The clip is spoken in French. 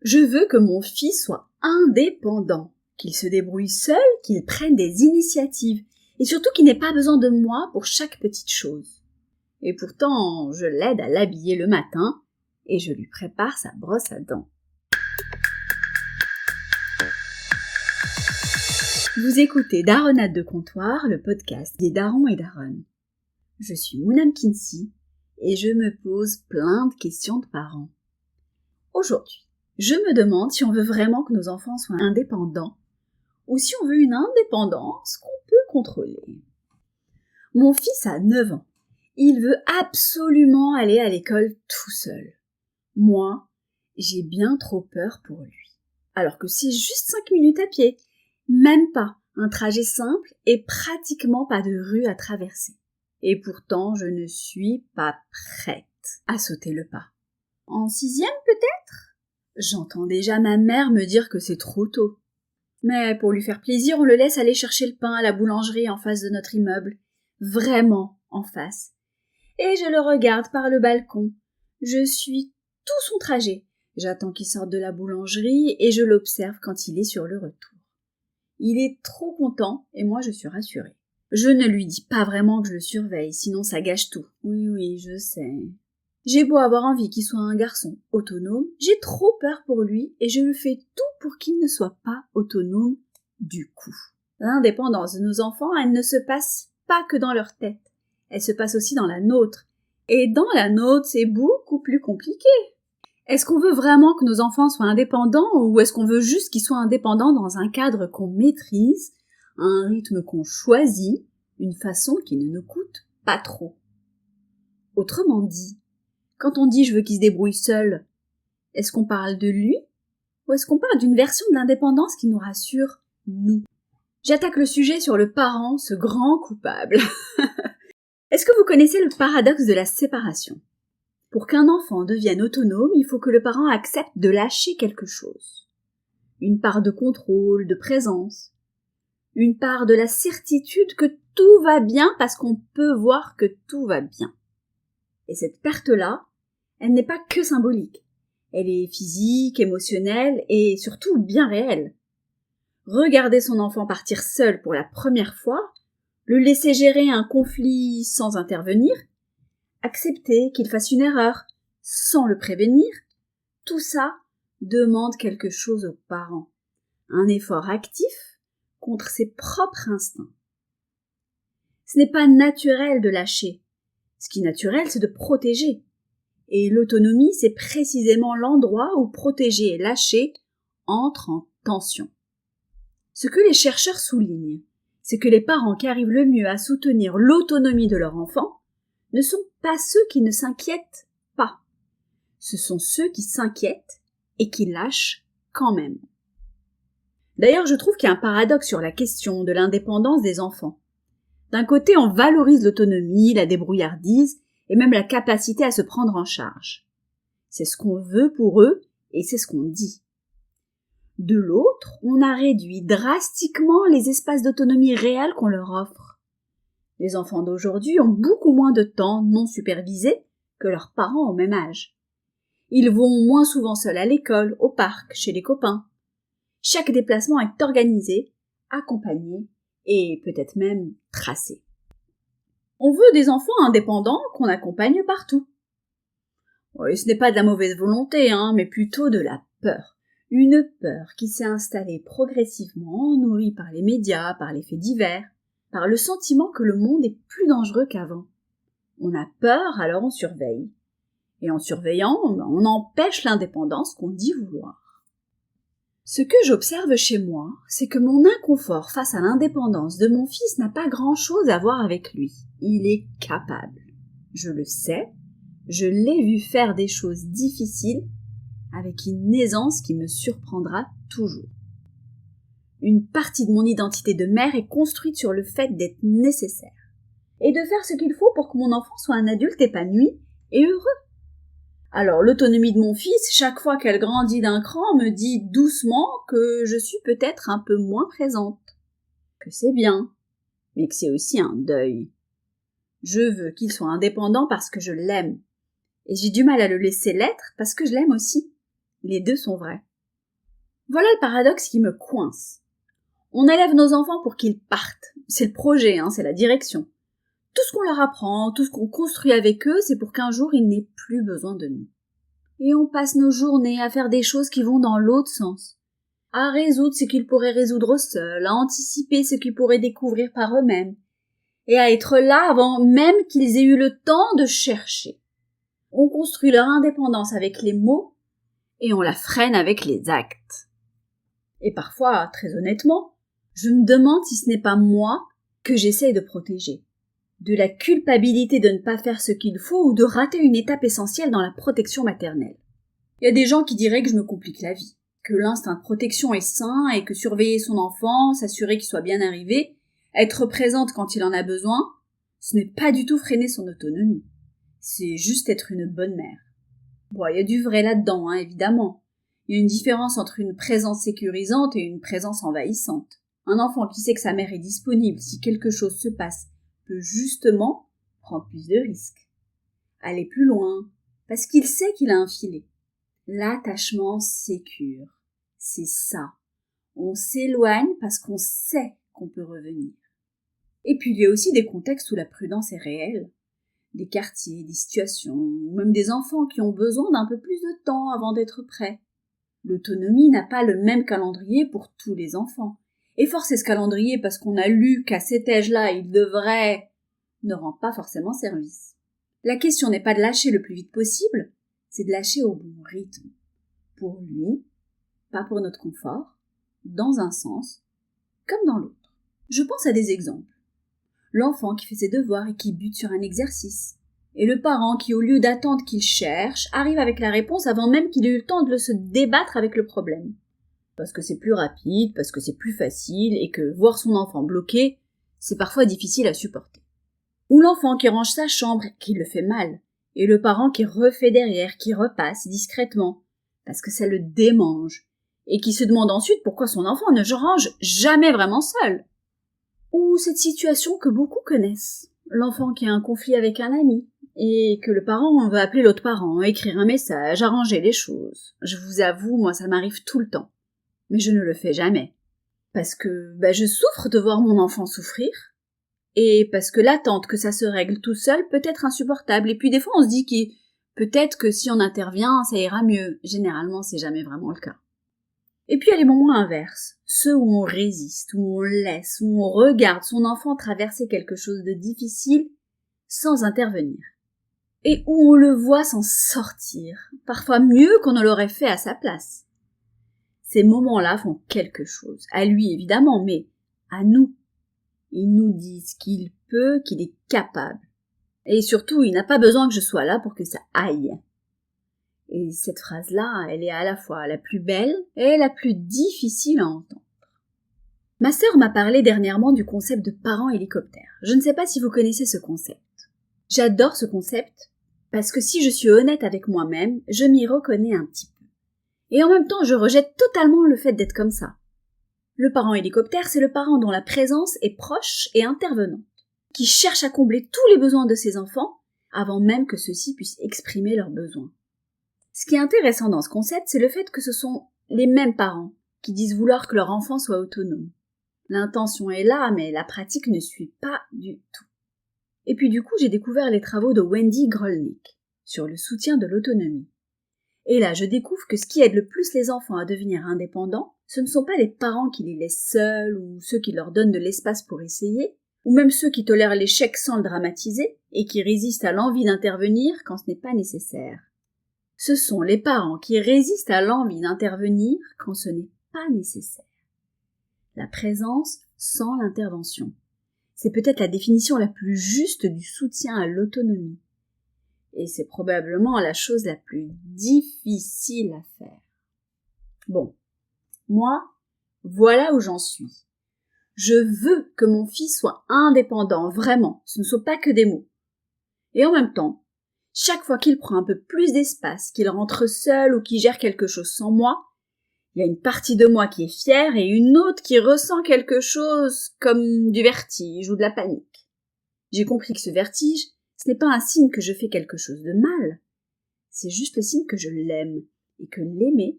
Je veux que mon fils soit indépendant, qu'il se débrouille seul, qu'il prenne des initiatives, et surtout qu'il n'ait pas besoin de moi pour chaque petite chose. Et pourtant, je l'aide à l'habiller le matin, et je lui prépare sa brosse à dents. Vous écoutez Daronade de comptoir, le podcast des darons et daronnes. Je suis Mounam Kinsey, et je me pose plein de questions de parents. Aujourd'hui, je me demande si on veut vraiment que nos enfants soient indépendants ou si on veut une indépendance qu'on peut contrôler. Mon fils a 9 ans. Il veut absolument aller à l'école tout seul. Moi, j'ai bien trop peur pour lui. Alors que c'est juste 5 minutes à pied. Même pas. Un trajet simple et pratiquement pas de rue à traverser. Et pourtant, je ne suis pas prête à sauter le pas. En 6e peut-être ? J'entends déjà ma mère me dire que c'est trop tôt. Mais pour lui faire plaisir, on le laisse aller chercher le pain à la boulangerie en face de notre immeuble. Vraiment en face. Et je le regarde par le balcon. Je suis tout son trajet. J'attends qu'il sorte de la boulangerie et je l'observe quand il est sur le retour. Il est trop content et moi je suis rassurée. Je ne lui dis pas vraiment que je le surveille, sinon ça gâche tout. Oui, je sais. J'ai beau avoir envie qu'il soit un garçon autonome, j'ai trop peur pour lui et je le fais tout pour qu'il ne soit pas autonome du coup. L'indépendance de nos enfants, elle ne se passe pas que dans leur tête. Elle se passe aussi dans la nôtre. Et dans la nôtre, c'est beaucoup plus compliqué. Est-ce qu'on veut vraiment que nos enfants soient indépendants ou est-ce qu'on veut juste qu'ils soient indépendants dans un cadre qu'on maîtrise, à un rythme qu'on choisit, une façon qui ne nous coûte pas trop? Autrement dit, quand on dit « je veux qu'il se débrouille seul », est-ce qu'on parle de lui ou est-ce qu'on parle d'une version de l'indépendance qui nous rassure, nous? J'attaque le sujet sur le parent, ce grand coupable. Est-ce que vous connaissez le paradoxe de la séparation? Pour qu'un enfant devienne autonome, il faut que le parent accepte de lâcher quelque chose. Une part de contrôle, de présence. Une part de la certitude que tout va bien parce qu'on peut voir que tout va bien. Et cette perte-là, elle n'est pas que symbolique. Elle est physique, émotionnelle et surtout bien réelle. Regarder son enfant partir seul pour la première fois, le laisser gérer un conflit sans intervenir, accepter qu'il fasse une erreur sans le prévenir, tout ça demande quelque chose aux parents. Un effort actif contre ses propres instincts. Ce n'est pas naturel de lâcher. Ce qui est naturel, c'est de protéger. Et l'autonomie, c'est précisément l'endroit où protéger et lâcher entrent en tension. Ce que les chercheurs soulignent, c'est que les parents qui arrivent le mieux à soutenir l'autonomie de leur enfant ne sont pas ceux qui ne s'inquiètent pas. Ce sont ceux qui s'inquiètent et qui lâchent quand même. D'ailleurs, je trouve qu'il y a un paradoxe sur la question de l'indépendance des enfants. D'un côté, on valorise l'autonomie, la débrouillardise et même la capacité à se prendre en charge. C'est ce qu'on veut pour eux et c'est ce qu'on dit. De l'autre, on a réduit drastiquement les espaces d'autonomie réels qu'on leur offre. Les enfants d'aujourd'hui ont beaucoup moins de temps non supervisé que leurs parents au même âge. Ils vont moins souvent seuls à l'école, au parc, chez les copains. Chaque déplacement est organisé, accompagné et peut-être même tracé. On veut des enfants indépendants qu'on accompagne partout. Oui, ce n'est pas de la mauvaise volonté, mais plutôt de la peur. Une peur qui s'est installée progressivement, nourrie par les médias, par les faits divers, par le sentiment que le monde est plus dangereux qu'avant. On a peur, alors on surveille. Et en surveillant, on empêche l'indépendance qu'on dit vouloir. Ce que j'observe chez moi, c'est que mon inconfort face à l'indépendance de mon fils n'a pas grand-chose à voir avec lui. Il est capable. Je le sais. Je l'ai vu faire des choses difficiles avec une aisance qui me surprendra toujours. Une partie de mon identité de mère est construite sur le fait d'être nécessaire et de faire ce qu'il faut pour que mon enfant soit un adulte épanoui et heureux. Alors l'autonomie de mon fils, chaque fois qu'elle grandit d'un cran, me dit doucement que je suis peut-être un peu moins présente, que c'est bien, mais que c'est aussi un deuil. Je veux qu'il soit indépendant parce que je l'aime, et j'ai du mal à le laisser l'être parce que je l'aime aussi. Les deux sont vrais. Voilà le paradoxe qui me coince. On élève nos enfants pour qu'ils partent. C'est le projet, c'est la direction. Tout ce qu'on leur apprend, tout ce qu'on construit avec eux, c'est pour qu'un jour ils n'aient plus besoin de nous. Et on passe nos journées à faire des choses qui vont dans l'autre sens. À résoudre ce qu'ils pourraient résoudre seuls, à anticiper ce qu'ils pourraient découvrir par eux-mêmes, et à être là avant même qu'ils aient eu le temps de chercher. On construit leur indépendance avec les mots, et on la freine avec les actes. Et parfois, très honnêtement, je me demande si ce n'est pas moi que j'essaye de protéger. De la culpabilité de ne pas faire ce qu'il faut ou de rater une étape essentielle dans la protection maternelle. Il y a des gens qui diraient que je me complique la vie, que l'instinct de protection est sain et que surveiller son enfant, s'assurer qu'il soit bien arrivé, être présente quand il en a besoin, ce n'est pas du tout freiner son autonomie. C'est juste être une bonne mère. Bon, il y a du vrai là-dedans, évidemment. Il y a une différence entre une présence sécurisante et une présence envahissante. Un enfant qui sait que sa mère est disponible si quelque chose se passe peut justement prendre plus de risques. Aller plus loin, parce qu'il sait qu'il a un filet. L'attachement sécure. C'est ça. On s'éloigne parce qu'on sait qu'on peut revenir. Et puis il y a aussi des contextes où la prudence est réelle. Des quartiers, des situations, ou même des enfants qui ont besoin d'un peu plus de temps avant d'être prêts. L'autonomie n'a pas le même calendrier pour tous les enfants. Et forcer ce calendrier parce qu'on a lu qu'à cet âge-là, il devrait, ne rend pas forcément service. La question n'est pas de lâcher le plus vite possible, c'est de lâcher au bon rythme. Pour lui, pas pour notre confort, dans un sens, comme dans l'autre. Je pense à des exemples. L'enfant qui fait ses devoirs et qui bute sur un exercice. Et le parent qui, au lieu d'attendre qu'il cherche, arrive avec la réponse avant même qu'il ait eu le temps de se débattre avec le problème. Parce que c'est plus rapide, parce que c'est plus facile, et que voir son enfant bloqué, c'est parfois difficile à supporter. Ou l'enfant qui range sa chambre, qui le fait mal, et le parent qui refait derrière, qui repasse discrètement, parce que ça le démange, et qui se demande ensuite pourquoi son enfant ne range jamais vraiment seul. Ou cette situation que beaucoup connaissent, l'enfant qui a un conflit avec un ami, et que le parent va appeler l'autre parent, écrire un message, arranger les choses. Je vous avoue, moi ça m'arrive tout le temps. Mais je ne le fais jamais. Parce que je souffre de voir mon enfant souffrir, et parce que l'attente que ça se règle tout seul peut être insupportable. Et puis des fois on se dit que peut-être que si on intervient, ça ira mieux. Généralement, c'est jamais vraiment le cas. Et puis il y a les moments inverses, ceux où on résiste, où on laisse, où on regarde son enfant traverser quelque chose de difficile sans intervenir. Et où on le voit s'en sortir, parfois mieux qu'on ne l'aurait fait à sa place. Ces moments-là font quelque chose, à lui évidemment, mais à nous. Ils nous disent qu'il peut, qu'il est capable. Et surtout, il n'a pas besoin que je sois là pour que ça aille. Et cette phrase-là, elle est à la fois la plus belle et la plus difficile à entendre. Ma sœur m'a parlé dernièrement du concept de parent hélicoptère. Je ne sais pas si vous connaissez ce concept. J'adore ce concept parce que si je suis honnête avec moi-même, je m'y reconnais un petit peu. Et en même temps, je rejette totalement le fait d'être comme ça. Le parent hélicoptère, c'est le parent dont la présence est proche et intervenante, qui cherche à combler tous les besoins de ses enfants avant même que ceux-ci puissent exprimer leurs besoins. Ce qui est intéressant dans ce concept, c'est le fait que ce sont les mêmes parents qui disent vouloir que leur enfant soit autonome. L'intention est là, mais la pratique ne suit pas du tout. Et puis du coup, j'ai découvert les travaux de Wendy Grolnick sur le soutien de l'autonomie. Et là, je découvre que ce qui aide le plus les enfants à devenir indépendants, ce ne sont pas les parents qui les laissent seuls ou ceux qui leur donnent de l'espace pour essayer, ou même ceux qui tolèrent l'échec sans le dramatiser et qui résistent à l'envie d'intervenir quand ce n'est pas nécessaire. Ce sont les parents qui résistent à l'envie d'intervenir quand ce n'est pas nécessaire. La présence sans l'intervention. C'est peut-être la définition la plus juste du soutien à l'autonomie. Et c'est probablement la chose la plus difficile à faire. Bon, moi, voilà où j'en suis. Je veux que mon fils soit indépendant, vraiment, ce ne sont pas que des mots. Et en même temps, chaque fois qu'il prend un peu plus d'espace, qu'il rentre seul ou qu'il gère quelque chose sans moi, il y a une partie de moi qui est fière et une autre qui ressent quelque chose comme du vertige ou de la panique. J'ai compris que ce vertige, ce n'est pas un signe que je fais quelque chose de mal, c'est juste le signe que je l'aime et que l'aimer,